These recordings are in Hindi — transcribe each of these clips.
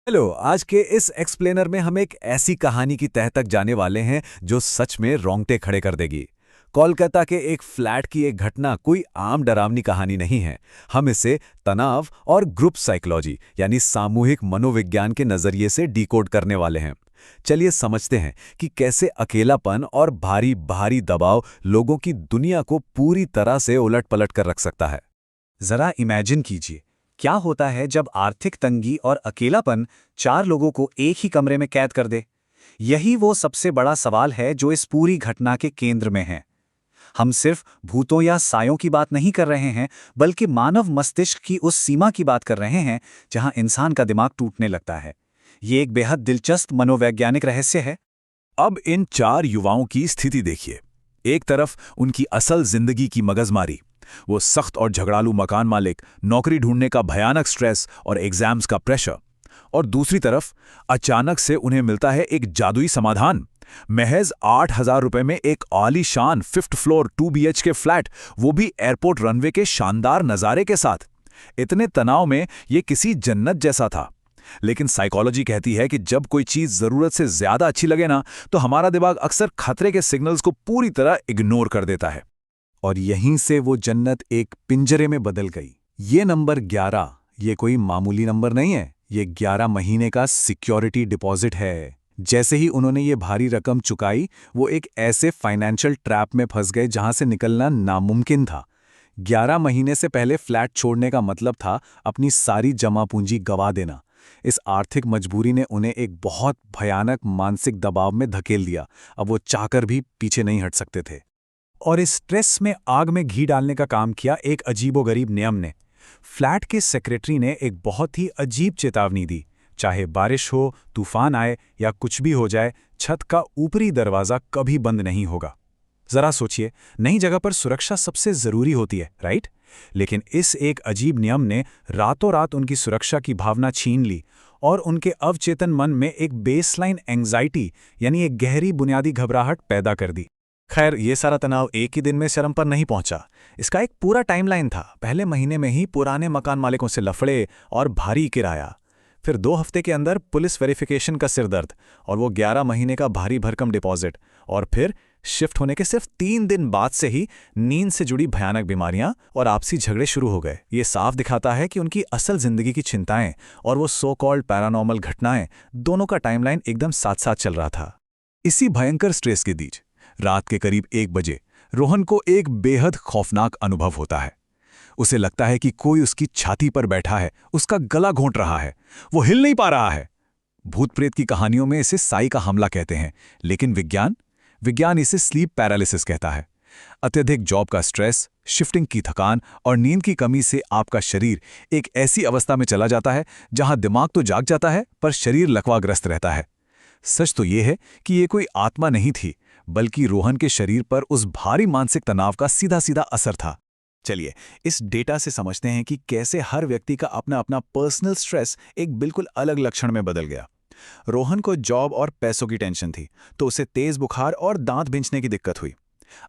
हेलो। आज के इस एक्सप्लेनर में हम एक ऐसी कहानी की तह तक जाने वाले हैं जो सच में रोंगटे खड़े कर देगी। कोलकाता के एक फ्लैट की एक घटना कोई आम डरावनी कहानी नहीं है। हम इसे तनाव और ग्रुप साइकोलॉजी यानी सामूहिक मनोविज्ञान के नजरिए से डिकोड करने वाले हैं। चलिए समझते हैं कि कैसे अकेलापन और भारी भारी दबाव लोगों की दुनिया को पूरी तरह से उलट-पलट कर रख सकता है। जरा इमेजिन कीजिए, क्या होता है जब आर्थिक तंगी और अकेलापन चार लोगों को एक ही कमरे में कैद कर दे। यही वो सबसे बड़ा सवाल है जो इस पूरी घटना के केंद्र में है। हम सिर्फ भूतों या सायों की बात नहीं कर रहे हैं, बल्कि मानव मस्तिष्क की उस सीमा की बात कर रहे हैं जहां इंसान का दिमाग टूटने लगता है। ये एक बेहद दिलचस्प मनोवैज्ञानिक रहस्य है। अब इन चार युवाओं की स्थिति देखिए। एक तरफ उनकी असल जिंदगी की मगजमारी, वो सख्त और झगड़ालू मकान मालिक, नौकरी ढूंढने का भयानक स्ट्रेस और एग्जाम्स का प्रेशर। और दूसरी तरफ अचानक से उन्हें मिलता है एक जादुई समाधान। महज 8,000 रुपए में एक आलीशान 5th फ्लोर 2 BHK फ्लैट, वो भी एयरपोर्ट रनवे के शानदार नज़ारे के साथ। इतने तनाव में ये किसी जन्नत जैसा था। लेकिन साइकोलॉजी कहती है कि जब कोई चीज जरूरत से ज्यादा अच्छी लगे ना, तो हमारा दिमाग अक्सर खतरे के सिग्नल्स को पूरी तरह इग्नोर कर देता है। और यहीं से वो जन्नत एक पिंजरे में बदल गई। ये नंबर 11, ये कोई मामूली नंबर नहीं है। ये 11 महीने का सिक्योरिटी डिपॉजिट है। जैसे ही उन्होंने ये भारी रकम चुकाई, वो एक ऐसे फाइनेंशियल ट्रैप में फंस गए जहां से निकलना नामुमकिन था। 11 महीने से पहले फ्लैट छोड़ने का मतलब था अपनी सारी जमा पूंजी गंवा देना। इस आर्थिक मजबूरी ने उन्हें एक बहुत भयानक मानसिक दबाव में धकेल दिया। अब वो चाहकर भी पीछे नहीं हट सकते थे। और इस स्ट्रेस में आग में घी डालने का काम किया एक अजीबोगरीब नियम ने। फ्लैट के सेक्रेटरी ने एक बहुत ही अजीब चेतावनी दी, चाहे बारिश हो, तूफान आए या कुछ भी हो जाए, छत का ऊपरी दरवाजा कभी बंद नहीं होगा। जरा सोचिए, नई जगह पर सुरक्षा सबसे जरूरी होती है, राइट? लेकिन इस एक अजीब नियम ने रातों रात उनकी सुरक्षा की भावना छीन ली और उनके अवचेतन मन में एक बेसलाइन एंग्जाइटी यानी एक गहरी बुनियादी घबराहट पैदा कर दी। खैर, ये सारा तनाव एक ही दिन में चरम पर नहीं पहुंचा। इसका एक पूरा टाइमलाइन था। पहले महीने में ही पुराने मकान मालिकों से लफड़े और भारी किराया, फिर 2 हफ्ते के अंदर पुलिस वेरिफिकेशन का सिरदर्द और वो 11 महीने का भारी भरकम डिपॉजिट, और फिर शिफ्ट होने के सिर्फ 3 दिन बाद से ही नींद से जुड़ी भयानक बीमारियां और आपसी झगड़े शुरू हो गए। ये साफ दिखाता है कि उनकी असल जिंदगी की चिंताएं और वो सो कॉल्ड पैरानॉर्मल घटनाएं, दोनों का टाइमलाइन एकदम साथ साथ चल रहा था। इसी भयंकर स्ट्रेस के बीच रात के करीब 1 बजे रोहन को एक बेहद खौफनाक अनुभव होता है। उसे लगता है कि कोई उसकी छाती पर बैठा है, उसका गला घोंट रहा है, वो हिल नहीं पा रहा है। भूत प्रेत की कहानियों में इसे साई का हमला कहते हैं, लेकिन विज्ञान इसे स्लीप पैरालिसिस कहता है। अत्यधिक जॉब का स्ट्रेस, शिफ्टिंग की थकान और नींद की कमी से आपका शरीर एक ऐसी अवस्था में चला जाता है जहां दिमाग तो जाग जाता है पर शरीर लकवाग्रस्त रहता है। सच तो यह है कि यह कोई आत्मा नहीं थी, बल्कि रोहन के शरीर पर उस भारी मानसिक तनाव का सीधा सीधा असर था। चलिए इस डेटा से समझते हैं कि कैसे हर व्यक्ति का अपना अपना पर्सनल स्ट्रेस एक बिल्कुल अलग लक्षण में बदल गया। रोहन को जॉब और पैसों की टेंशन थी, तो उसे तेज बुखार और दांत भिंचने की दिक्कत हुई।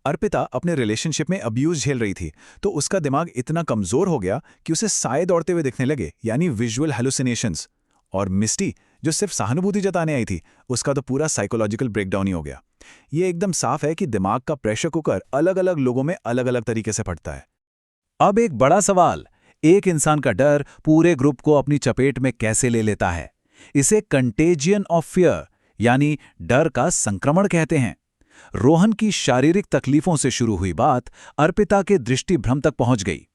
अर्पिता अपने रिलेशनशिप में अब्यूज झेल रही थी, तो उसका दिमाग इतना कमजोर हो गया कि उसे साए दौड़ते हुए दिखने लगे, यानी विजुअल हेलुसिनेशंस। और मिस्टी, जो सिर्फ सहानुभूति जताने आई थी, उसका तो पूरा साइकोलॉजिकल ब्रेकडाउन ही हो गया। ये एकदम साफ है कि दिमाग का प्रेशर कुकर अलग अलग लोगों में अलग अलग तरीके से फटता है। अब एक बड़ा सवाल, एक इंसान का डर पूरे ग्रुप को अपनी चपेट में कैसे ले लेता है? इसे कंटेजियन ऑफ फियर यानी डर का संक्रमण कहते हैं। रोहन की शारीरिक तकलीफों से शुरू हुई बात अर्पिता के दृष्टिभ्रम तक पहुंच गई।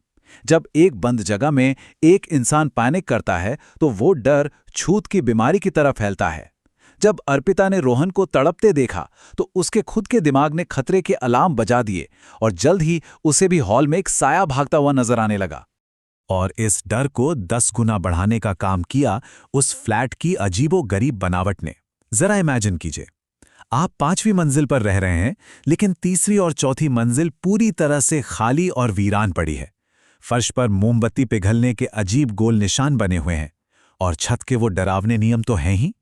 जब एक बंद जगह में एक इंसान पैनिक करता है, तो वो डर छूत की बीमारी की तरह फैलता है। जब अर्पिता ने रोहन को तड़पते देखा, तो उसके खुद के दिमाग ने खतरे के अलार्म बजा दिए और जल्द ही उसे भी हॉल में एक साया भागता हुआ नजर आने लगा। और इस डर को 10 गुना बढ़ाने का काम किया उस फ्लैट की अजीबो-गरीब बनावट ने। जरा इमेजिन कीजिए, आप 5वीं मंजिल पर रह रहे हैं, लेकिन तीसरी और चौथी मंजिल पूरी तरह से खाली और वीरान पड़ी है। फर्श पर मोमबत्ती पिघलने के अजीब गोल निशान बने हुए हैं और छत के वो डरावने नियम तो हैं ही।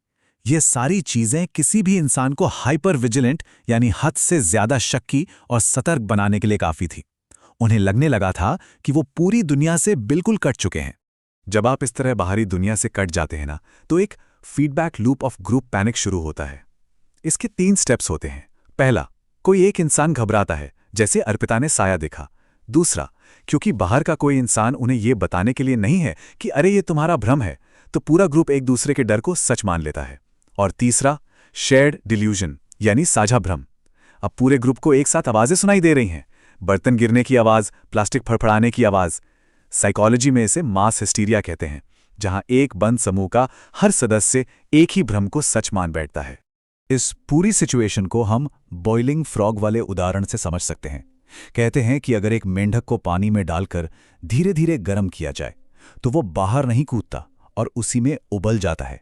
ये सारी चीजें किसी भी इंसान को हाइपर विजिलेंट यानी हद से ज्यादा शक्की और सतर्क बनाने के लिए काफी थी। उन्हें लगने लगा था कि वो पूरी दुनिया से बिल्कुल कट चुके हैं। जब आप इस तरह बाहरी दुनिया से कट जाते हैं ना, तो एक feedback loop of group panic शुरू होता है। इसके 3 स्टेप्स होते हैं। पहला, कोई एक इंसान घबराता है, जैसे अर्पिता ने साया देखा। दूसरा, क्योंकि बाहर का कोई इंसान उन्हें यह बताने के लिए नहीं है कि अरे ये तुम्हारा भ्रम है, तो पूरा ग्रुप एक दूसरे के डर को सच मान लेता है। और तीसरा, शेयर्ड डिल्यूजन यानी साझा भ्रम। अब पूरे ग्रुप को एक साथ आवाजें सुनाई दे रही हैं, बर्तन गिरने की आवाज, प्लास्टिक फड़फड़ाने की आवाज। साइकोलॉजी में इसे मास हिस्टीरिया कहते हैं, जहां एक बंद समूह का हर सदस्य एक ही भ्रम को सच मान बैठता है। इस पूरी सिचुएशन को हम बॉइलिंग फ्रॉग वाले उदाहरण से समझ सकते हैं। कहते हैं कि अगर एक मेंढक को पानी में डालकर धीरे धीरे गर्म किया जाए तो वो बाहर नहीं कूदता और उसी में उबल जाता है।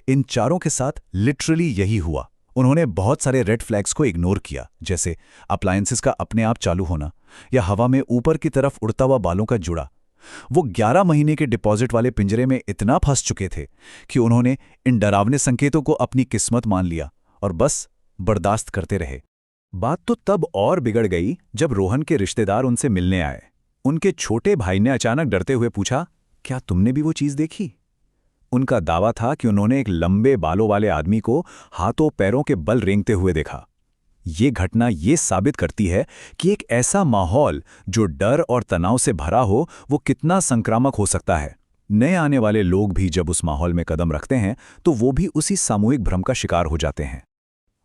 इन चारों के साथ लिटरली यही हुआ। उन्होंने बहुत सारे रेड फ्लैग्स को इग्नोर किया, जैसे अप्लायंसेस का अपने आप चालू होना या हवा में ऊपर की तरफ उड़ता हुआ बालों का जुड़ा। वो 11 महीने के डिपॉजिट वाले पिंजरे में इतना फंस चुके थे कि उन्होंने इन डरावने संकेतों को अपनी किस्मत मान लिया और बस बर्दाश्त करते रहे। बात तो तब और बिगड़ गई जब रोहन के रिश्तेदार उनसे मिलने आए। उनके छोटे भाई ने अचानक डरते हुए पूछा, क्या तुमने भी वो चीज देखी? उनका दावा था कि उन्होंने एक लंबे बालों वाले आदमी को हाथों पैरों के बल रेंगते हुए देखा। ये घटना ये साबित करती है कि एक ऐसा माहौल जो डर और तनाव से भरा हो, वो कितना संक्रामक हो सकता है। नए आने वाले लोग भी जब उस माहौल में कदम रखते हैं तो वो भी उसी सामूहिक भ्रम का शिकार हो जाते हैं।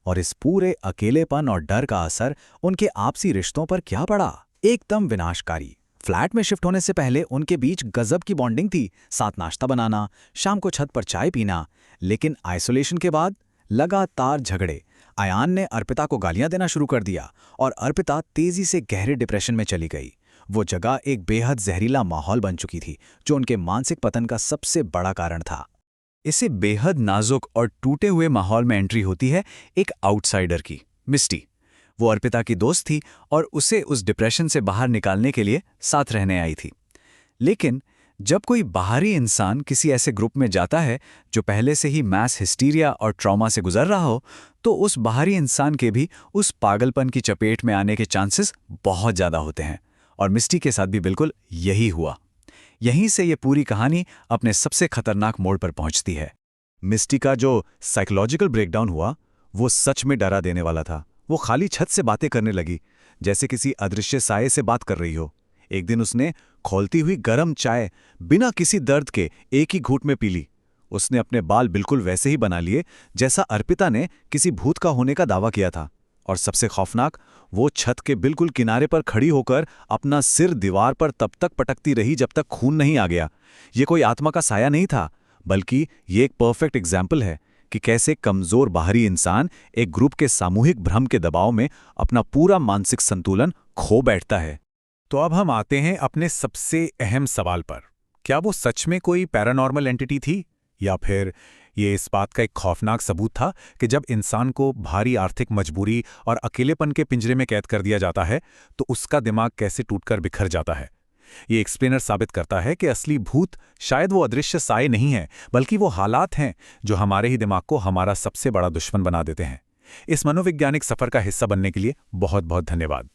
और इस पूरे अकेलेपन और डर का असर उनके आपसी रिश्तों पर क्या पड़ा? एकदम विनाशकारी। फ्लैट में शिफ्ट होने से पहले उनके बीच गजब की बॉन्डिंग थी, साथ नाश्ता बनाना, शाम को छत पर चाय पीना। लेकिन आइसोलेशन के बाद लगातार झगड़े। अयान ने अर्पिता को गालियां देना शुरू कर दिया और अर्पिता तेजी से गहरे डिप्रेशन में चली गई। वो जगह एक बेहद जहरीला माहौल बन चुकी थी, जो उनके मानसिक पतन का सबसे बड़ा कारण था। इसे बेहद नाजुक और टूटे हुए माहौल में एंट्री होती है एक आउटसाइडर की, मिस्टी। वो अर्पिता की दोस्त थी और उसे उस डिप्रेशन से बाहर निकालने के लिए साथ रहने आई थी। लेकिन जब कोई बाहरी इंसान किसी ऐसे ग्रुप में जाता है जो पहले से ही मैस हिस्टीरिया और ट्रॉमा से गुजर रहा हो, तो उस बाहरी इंसान के भी उस पागलपन की चपेट में आने के चांसेस बहुत ज़्यादा होते हैं। और मिस्टी के साथ भी बिल्कुल यही हुआ। यहीं से ये पूरी कहानी अपने सबसे खतरनाक मोड़ पर पहुंचती है। मिस्टी का जो साइकोलॉजिकल ब्रेकडाउन हुआ, वो सच में डरा देने वाला था। वो खाली छत से बातें करने लगी, जैसे किसी अदृश्य साये से बात कर रही हो। एक दिन उसने खौलती हुई गर्म चाय बिना किसी दर्द के एक ही घूंट में पी ली। उसने अपने बाल बिल्कुल वैसे ही बना लिए जैसा अर्पिता ने किसी भूत का होने का दावा किया था। और सबसे खौफनाक, वो छत के बिल्कुल किनारे पर खड़ी होकर अपना सिर दीवार पर तब तक पटकती रही जब तक खून नहीं आ गया। ये कोई आत्मा का साया नहीं था, बल्कि ये एक परफेक्ट एग्जाम्पल है कि कैसे कमजोर बाहरी इंसान एक ग्रुप के सामूहिक भ्रम के दबाव में अपना पूरा मानसिक संतुलन खो बैठता है। तो अब हम आते हैं अपने सबसे अहम सवाल पर। क्या वो सच में कोई पैरानॉर्मल एंटिटी थी, या फिर ये इस बात का एक खौफनाक सबूत था कि जब इंसान को भारी आर्थिक मजबूरी और अकेलेपन के पिंजरे में कैद कर दिया जाता है तो उसका दिमाग कैसे टूटकर बिखर जाता है? ये एक्सप्लेनर साबित करता है कि असली भूत शायद वो अदृश्य साये नहीं है, बल्कि वो हालात हैं जो हमारे ही दिमाग को हमारा सबसे बड़ा दुश्मन बना देते हैं। इस मनोवैज्ञानिक सफर का हिस्सा बनने के लिए बहुत बहुत धन्यवाद।